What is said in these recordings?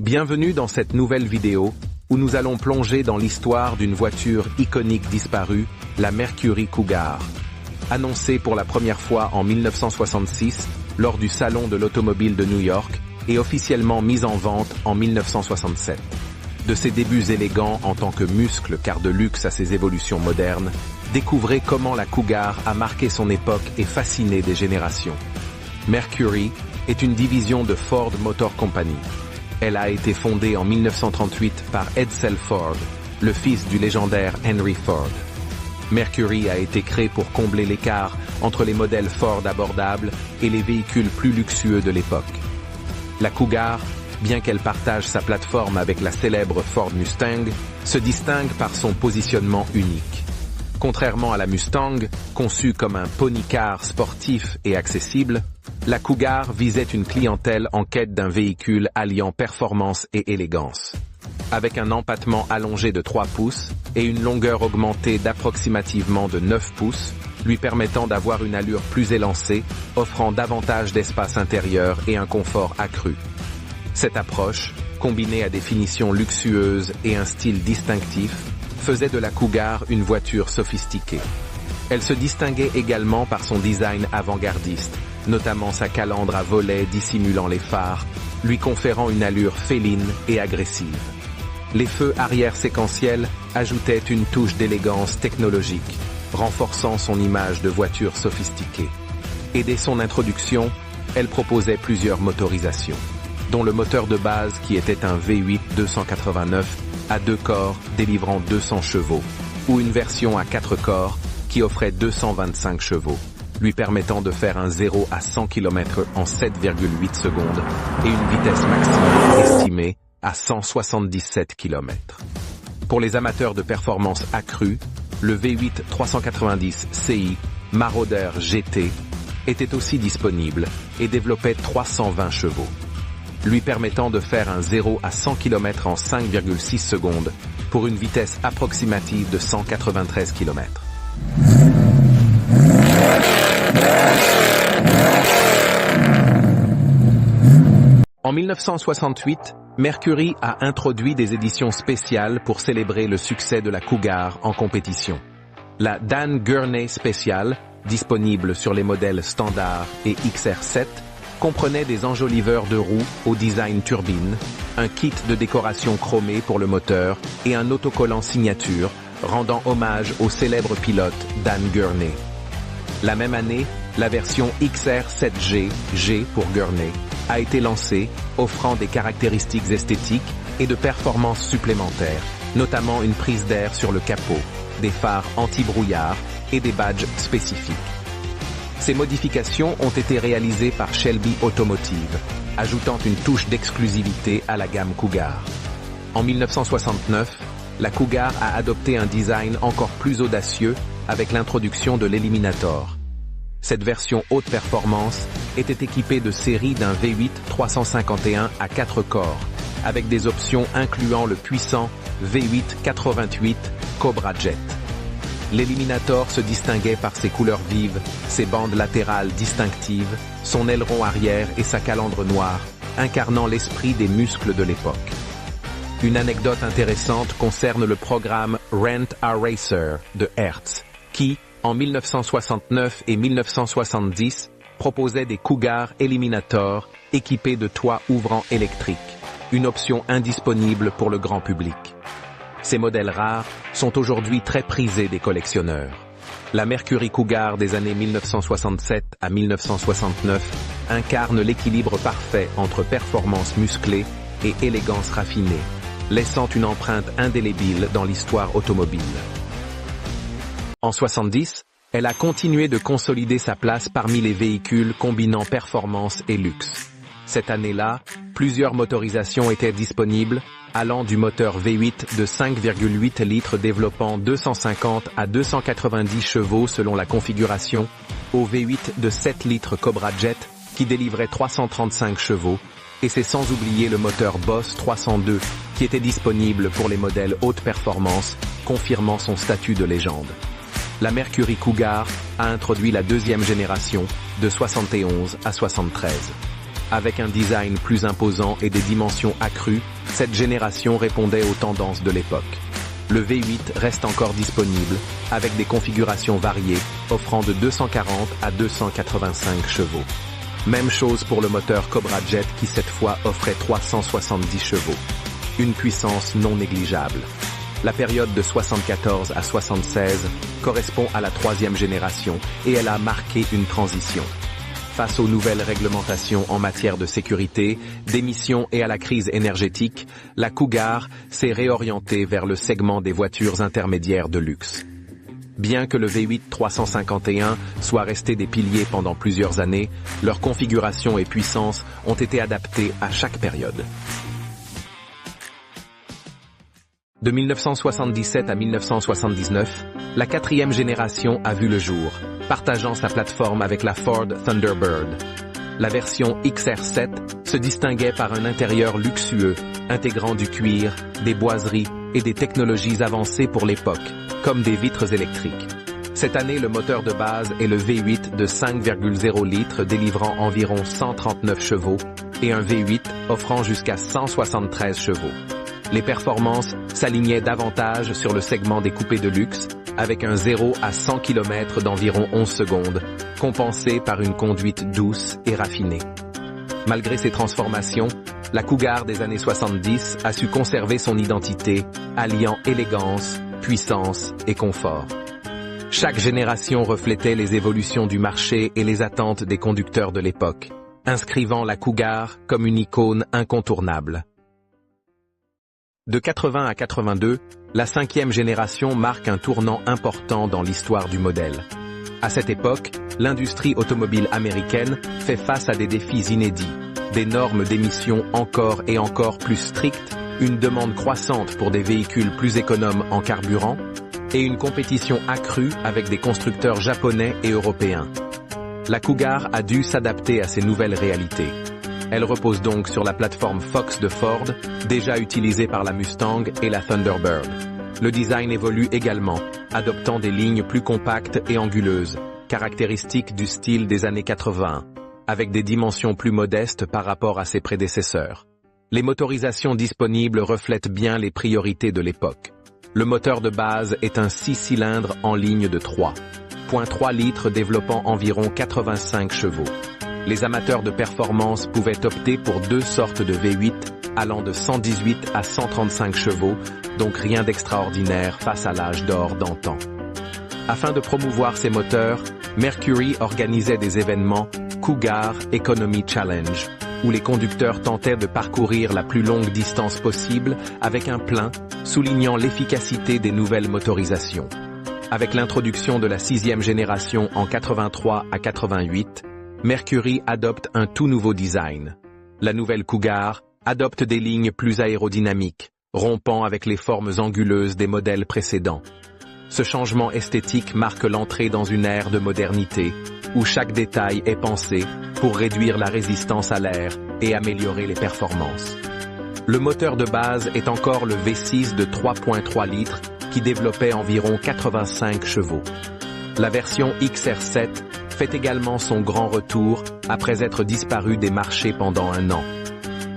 Bienvenue dans cette nouvelle vidéo où nous allons plonger dans l'histoire d'une voiture iconique disparue, la Mercury Cougar. Annoncée pour la première fois en 1966 lors du Salon de l'Automobile de New York et officiellement mise en vente en 1967. De ses débuts élégants en tant que muscle car de luxe à ses évolutions modernes, découvrez comment la Cougar a marqué son époque et fasciné des générations. Mercury est une division de Ford Motor Company. Elle a été fondée en 1938 par Edsel Ford, le fils du légendaire Henry Ford. Mercury a été créé pour combler l'écart entre les modèles Ford abordables et les véhicules plus luxueux de l'époque. La Cougar, bien qu'elle partage sa plateforme avec la célèbre Ford Mustang, se distingue par son positionnement unique. Contrairement à la Mustang, conçue comme un pony-car sportif et accessible, la Cougar visait une clientèle en quête d'un véhicule alliant performance et élégance. Avec un empattement allongé de 3 pouces et une longueur augmentée d'approximativement de 9 pouces, lui permettant d'avoir une allure plus élancée, offrant davantage d'espace intérieur et un confort accru. Cette approche, combinée à des finitions luxueuses et un style distinctif, faisait de la Cougar une voiture sophistiquée. Elle se distinguait également par son design avant-gardiste, notamment sa calandre à volets dissimulant les phares, lui conférant une allure féline et agressive. Les feux arrière séquentiels ajoutaient une touche d'élégance technologique, renforçant son image de voiture sophistiquée. Et dès son introduction, elle proposait plusieurs motorisations, dont le moteur de base qui était un V8 289 à 2 corps délivrant 200 chevaux, ou une version à 4 corps qui offrait 225 chevaux, lui permettant de faire un 0 à 100 km en 7,8 secondes et une vitesse maximale estimée à 177 km. Pour les amateurs de performance accrue, le V8 390 CI Marauder GT était aussi disponible et développait 320 chevaux, lui permettant de faire un 0 à 100 km en 5,6 secondes pour une vitesse approximative de 193 km. En 1968, Mercury a introduit des éditions spéciales pour célébrer le succès de la Cougar en compétition. La Dan Gurney Special, disponible sur les modèles standard et XR7, comprenait des enjoliveurs de roues au design turbine, un kit de décoration chromée pour le moteur et un autocollant signature rendant hommage au célèbre pilote Dan Gurney. La même année, la version XR7G, G pour Gurney, a été lancée, offrant des caractéristiques esthétiques et de performances supplémentaires, notamment une prise d'air sur le capot, des phares anti-brouillard et des badges spécifiques. Ces modifications ont été réalisées par Shelby Automotive, ajoutant une touche d'exclusivité à la gamme Cougar. En 1969, la Cougar a adopté un design encore plus audacieux avec l'introduction de l'Eliminator. Cette version haute performance était équipée de série d'un V8 351 à 4 corps, avec des options incluant le puissant V8 88 Cobra Jet. L'Eliminator se distinguait par ses couleurs vives, ses bandes latérales distinctives, son aileron arrière et sa calandre noire, incarnant l'esprit des muscles de l'époque. Une anecdote intéressante concerne le programme Rent a Racer de Hertz, qui, en 1969 et 1970, proposait des Cougar Eliminator équipés de toits ouvrants électriques, une option indisponible pour le grand public. Ces modèles rares sont aujourd'hui très prisés des collectionneurs. La Mercury Cougar des années 1967 à 1969 incarne l'équilibre parfait entre performance musclée et élégance raffinée, laissant une empreinte indélébile dans l'histoire automobile. En 70, elle a continué de consolider sa place parmi les véhicules combinant performance et luxe. Cette année-là, plusieurs motorisations étaient disponibles, allant du moteur V8 de 5,8 litres développant 250 à 290 chevaux selon la configuration, au V8 de 7 litres Cobra Jet qui délivrait 335 chevaux, et c'est sans oublier le moteur Boss 302 qui était disponible pour les modèles haute performance, confirmant son statut de légende. La Mercury Cougar a introduit la deuxième génération, de 71 à 73. Avec un design plus imposant et des dimensions accrues, cette génération répondait aux tendances de l'époque. Le V8 reste encore disponible, avec des configurations variées, offrant de 240 à 285 chevaux. Même chose pour le moteur Cobra Jet qui cette fois offrait 370 chevaux. Une puissance non négligeable. La période de 74 à 76 correspond à la troisième génération et elle a marqué une transition. Face aux nouvelles réglementations en matière de sécurité, d'émissions et à la crise énergétique, la Cougar s'est réorientée vers le segment des voitures intermédiaires de luxe. Bien que le V8 351 soit resté des piliers pendant plusieurs années, leur configuration et puissance ont été adaptées à chaque période. De 1977 à 1979, la quatrième génération a vu le jour, partageant sa plateforme avec la Ford Thunderbird. La version XR7 se distinguait par un intérieur luxueux, intégrant du cuir, des boiseries et des technologies avancées pour l'époque, comme des vitres électriques. Cette année, le moteur de base est le V8 de 5,0 litres délivrant environ 139 chevaux et un V8 offrant jusqu'à 173 chevaux. Les performances s'alignaient davantage sur le segment des coupés de luxe, avec un 0 à 100 km d'environ 11 secondes, compensé par une conduite douce et raffinée. Malgré ces transformations, la Cougar des années 70 a su conserver son identité, alliant élégance, puissance et confort. Chaque génération reflétait les évolutions du marché et les attentes des conducteurs de l'époque, inscrivant la Cougar comme une icône incontournable. De 80 à 82, la cinquième génération marque un tournant important dans l'histoire du modèle. À cette époque, l'industrie automobile américaine fait face à des défis inédits, des normes d'émissions encore et encore plus strictes, une demande croissante pour des véhicules plus économes en carburant, et une compétition accrue avec des constructeurs japonais et européens. La Cougar a dû s'adapter à ces nouvelles réalités. Elle repose donc sur la plateforme Fox de Ford, déjà utilisée par la Mustang et la Thunderbird. Le design évolue également, adoptant des lignes plus compactes et anguleuses, caractéristiques du style des années 80, avec des dimensions plus modestes par rapport à ses prédécesseurs. Les motorisations disponibles reflètent bien les priorités de l'époque. Le moteur de base est un 6 cylindres en ligne de 3,3 litres développant environ 85 chevaux. Les amateurs de performance pouvaient opter pour deux sortes de V8 allant de 118 à 135 chevaux, donc rien d'extraordinaire face à l'âge d'or d'antan. Afin de promouvoir ces moteurs, Mercury organisait des événements Cougar Economy Challenge, où les conducteurs tentaient de parcourir la plus longue distance possible avec un plein, soulignant l'efficacité des nouvelles motorisations. Avec l'introduction de la sixième génération en 83 à 88, Mercury adopte un tout nouveau design. La nouvelle Cougar adopte des lignes plus aérodynamiques, rompant avec les formes anguleuses des modèles précédents. Ce changement esthétique marque l'entrée dans une ère de modernité, où chaque détail est pensé pour réduire la résistance à l'air et améliorer les performances. Le moteur de base est encore le V6 de 3,3 litres qui développait environ 85 chevaux. La version XR7 fait également son grand retour après être disparue des marchés pendant un an.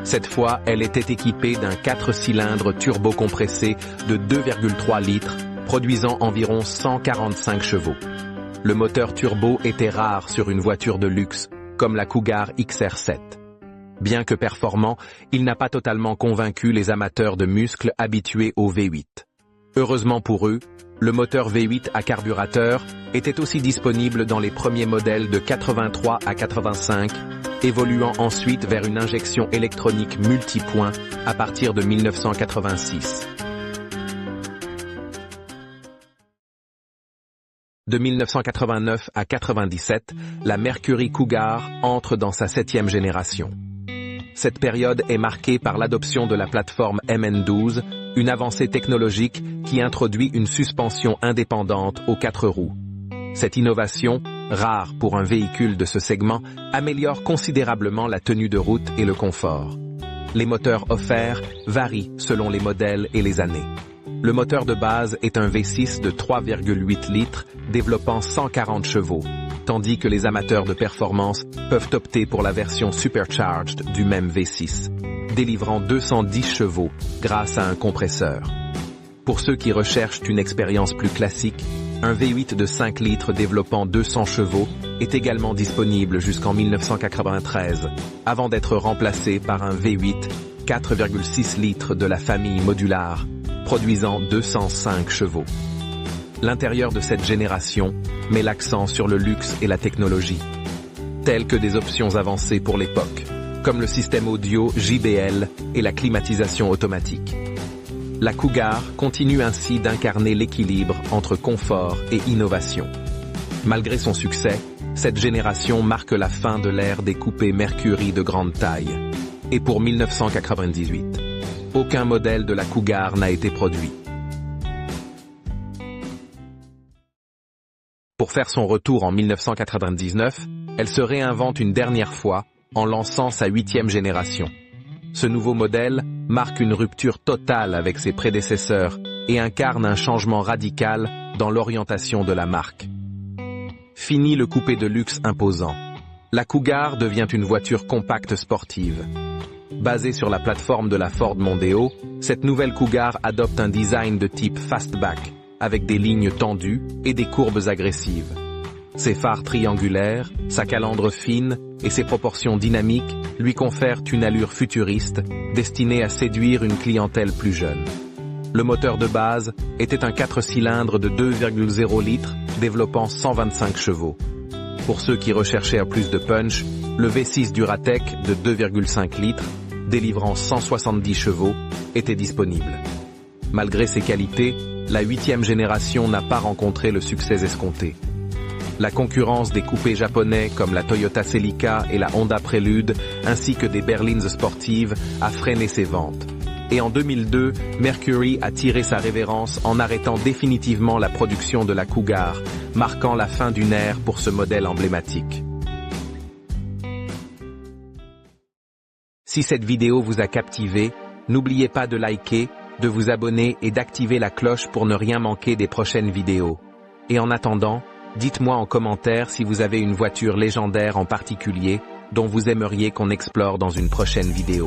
Cette fois, elle était équipée d'un 4 cylindres turbo-compressé de 2,3 litres, produisant environ 145 chevaux. Le moteur turbo était rare sur une voiture de luxe, comme la Cougar XR7. Bien que performant, il n'a pas totalement convaincu les amateurs de muscles habitués au V8. Heureusement pour eux, le moteur V8 à carburateur était aussi disponible dans les premiers modèles de 83 à 85, évoluant ensuite vers une injection électronique multipoint à partir de 1986. De 1989 à 97, la Mercury Cougar entre dans sa septième génération. Cette période est marquée par l'adoption de la plateforme MN12, une avancée technologique qui introduit une suspension indépendante aux 4 roues. Cette innovation, rare pour un véhicule de ce segment, améliore considérablement la tenue de route et le confort. Les moteurs offerts varient selon les modèles et les années. Le moteur de base est un V6 de 3,8 litres développant 140 chevaux, tandis que les amateurs de performance peuvent opter pour la version supercharged du même V6, délivrant 210 chevaux grâce à un compresseur. Pour ceux qui recherchent une expérience plus classique, un V8 de 5 litres développant 200 chevaux est également disponible jusqu'en 1993, avant d'être remplacé par un V8 4,6 litres de la famille modulaire, produisant 205 chevaux. L'intérieur de cette génération met l'accent sur le luxe et la technologie, telles que des options avancées pour l'époque, comme le système audio JBL et la climatisation automatique. La Cougar continue ainsi d'incarner l'équilibre entre confort et innovation. Malgré son succès, cette génération marque la fin de l'ère des coupés Mercury de grande taille. Et pour 1998, aucun modèle de la Cougar n'a été produit. Pour faire son retour en 1999, elle se réinvente une dernière fois en lançant sa 8e génération. Ce nouveau modèle marque une rupture totale avec ses prédécesseurs et incarne un changement radical dans l'orientation de la marque. Fini le coupé de luxe imposant. La Cougar devient une voiture compacte sportive. Basée sur la plateforme de la Ford Mondeo, cette nouvelle Cougar adopte un design de type fastback, avec des lignes tendues et des courbes agressives. Ses phares triangulaires, sa calandre fine et ses proportions dynamiques lui confèrent une allure futuriste, destinée à séduire une clientèle plus jeune. Le moteur de base était un 4 cylindres de 2,0 litres, développant 125 chevaux. Pour ceux qui recherchaient plus de punch, le V6 Duratec de 2,5 litres, délivrant 170 chevaux, était disponible. Malgré ses qualités, la 8e génération n'a pas rencontré le succès escompté. La concurrence des coupés japonais comme la Toyota Celica et la Honda Prelude, ainsi que des berlines sportives, a freiné ses ventes. Et en 2002, Mercury a tiré sa révérence en arrêtant définitivement la production de la Cougar, marquant la fin d'une ère pour ce modèle emblématique. Si cette vidéo vous a captivé, n'oubliez pas de liker, de vous abonner et d'activer la cloche pour ne rien manquer des prochaines vidéos. Et en attendant, dites-moi en commentaire si vous avez une voiture légendaire en particulier dont vous aimeriez qu'on explore dans une prochaine vidéo.